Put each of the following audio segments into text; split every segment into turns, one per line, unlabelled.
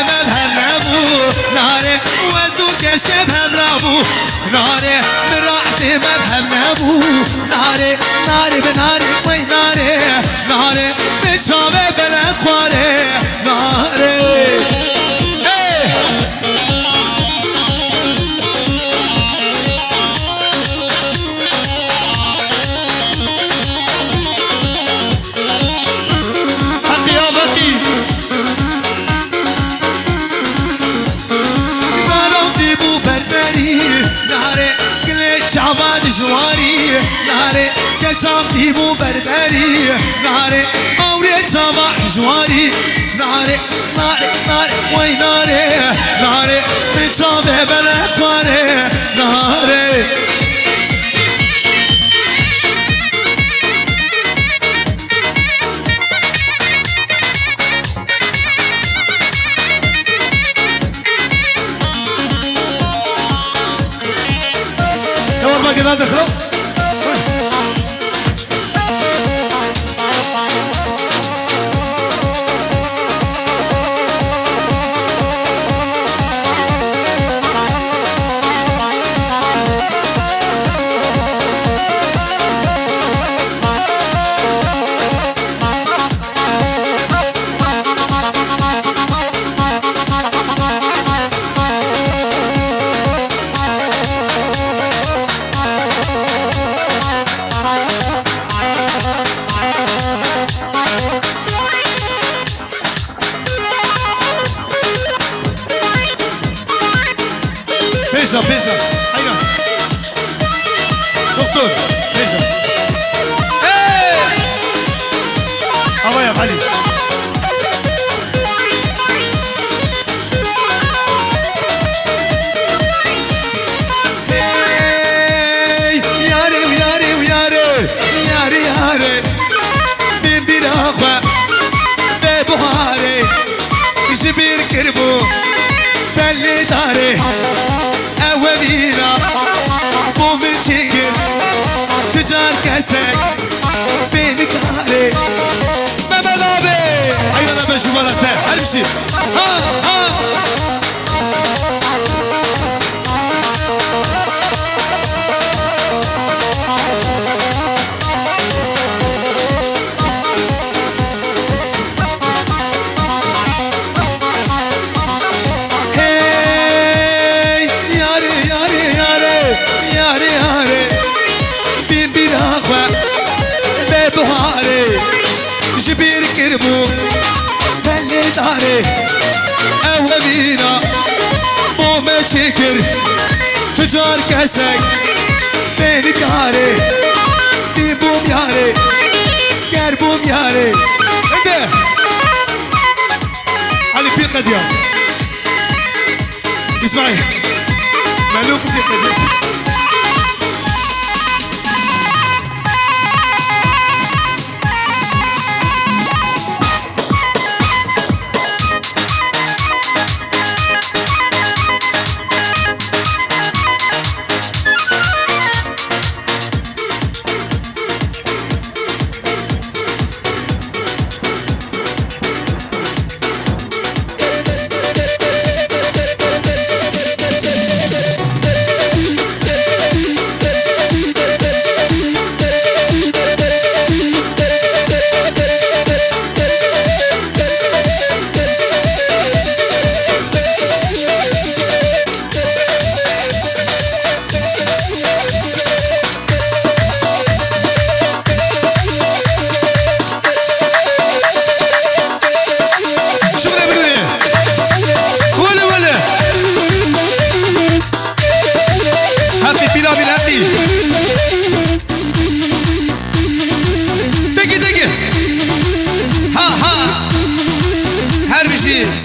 مبهم نبو ناره وزو كشك بهم نبو ناره مرعتي مبهم نبو ناره ناره بناره وي ناره ناره بچاوه بلند خواره ناره شعبان جواري ناري كشام ديبو بربري ناري أوري صباح جواري ناري ناري ناري وي ناري ناري بتصابه بلا خواري ناري ما كنا دخلوا بيزا بيزا هيا دكتور بيزا هوا يا علي ياري وياري وياري ياري ياري بيبي راخوا ببهاري جبير كربو بلي داري أولينا مو متشكل تجار كسك بينك هاري ما بلابي أيوة أنا بشوف ولا تاه هلمشي بهاري جبير كربو بلي داري أولينا مو مشكر تجار كسك بينك هاري ديبوم ياري كربوم ياري انده علي بير قديم اسمعي مالوك زي قديم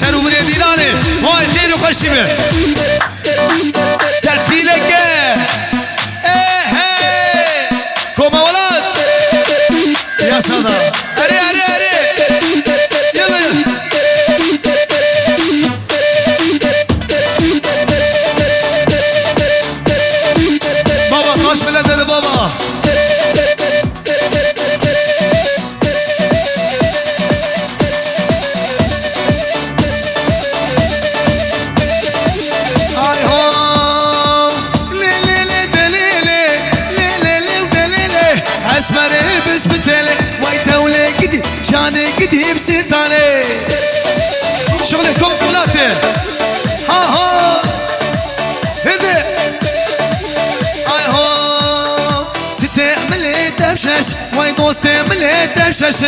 سر و دیدانه مال خیر و خوشیمه تخیلک کما ولاد یا صدا اره اره اره یلا بابا کاش بلده بابا بستاني شغلكم طلعتين ها ها هدي اي هو ستة مليت افشش واي دوستي مليت افشش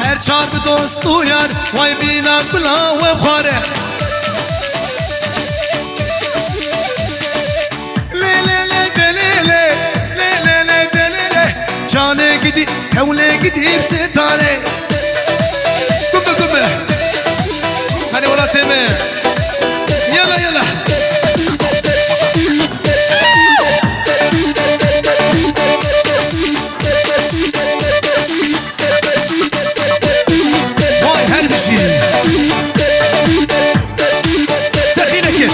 هر چار دوستو یار وای بینا بلا و بخاره جانه گدی کوله گدی بستانه قمه قمه هني ولا تمه يلا يلا واي هربشي دخيلك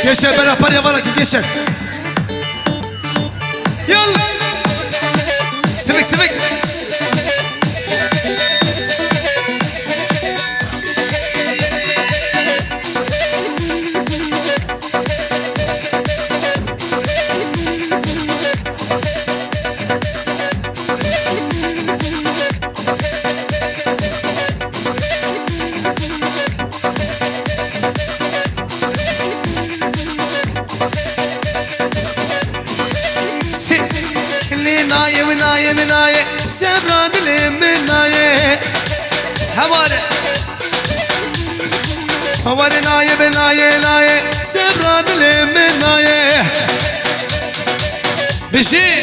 Geçer ben yapar yaparak geçer. Yallah. Sivik sivik. مناية سبرا دلي مناية هواري ناية بناية ناية سبرا دلي مناية بشي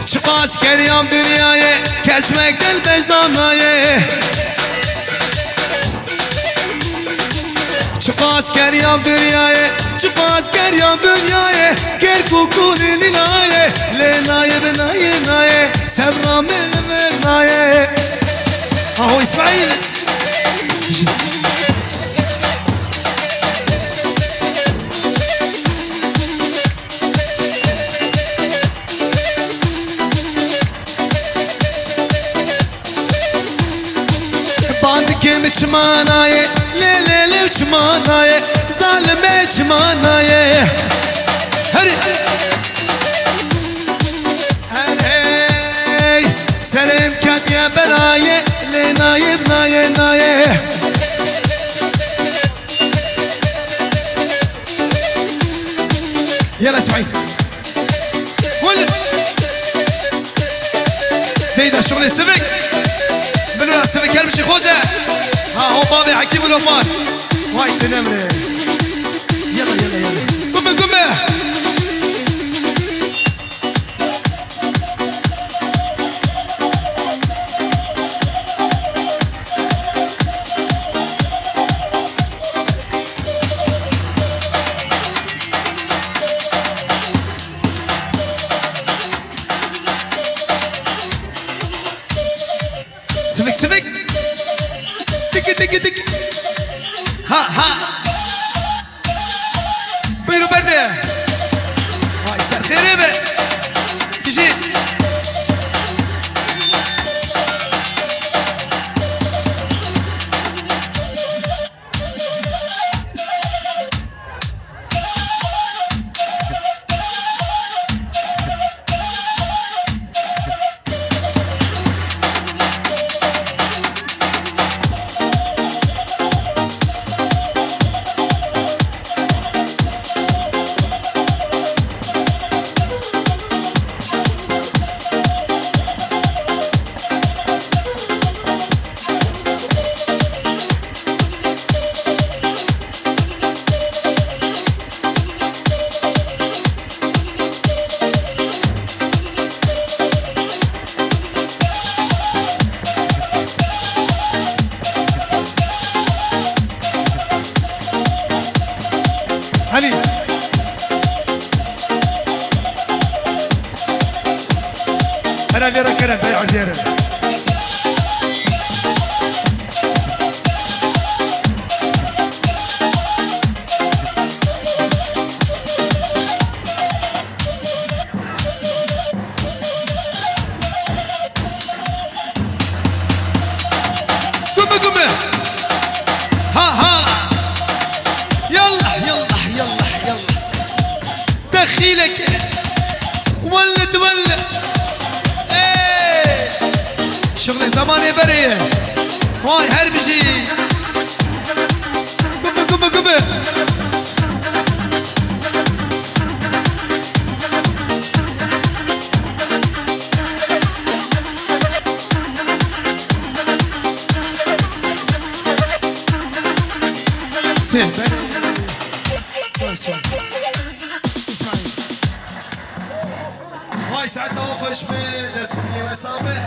شقاس كريم دنياية كسمك دل بجنام ناية شقاس كريم دنياية شقاس كريم دنياية كركو كوني لناية لناية بناية ناية سبرا من ناية اهو اسماعيل باندكم چماناية ليلة چماناية ظالمة چماناية هري هري سلام كات يا براية لناية بناية ناية يلا اسمعي ولا ديدا شغل السبك منو السبك يلمشي خوجة ها هو بابي حكيم الأمان واي تنمري يلا يلا يلا قمة قمة سبك سبك تك تك تك ها ها بيرو برده هاي سر خريبه تجي علي أنا فيرا كلام بيع الديرة زمان بريه هاي هر بشي قبه قبه قبه سين هاي ساعتها وخش بي دسوني وصابه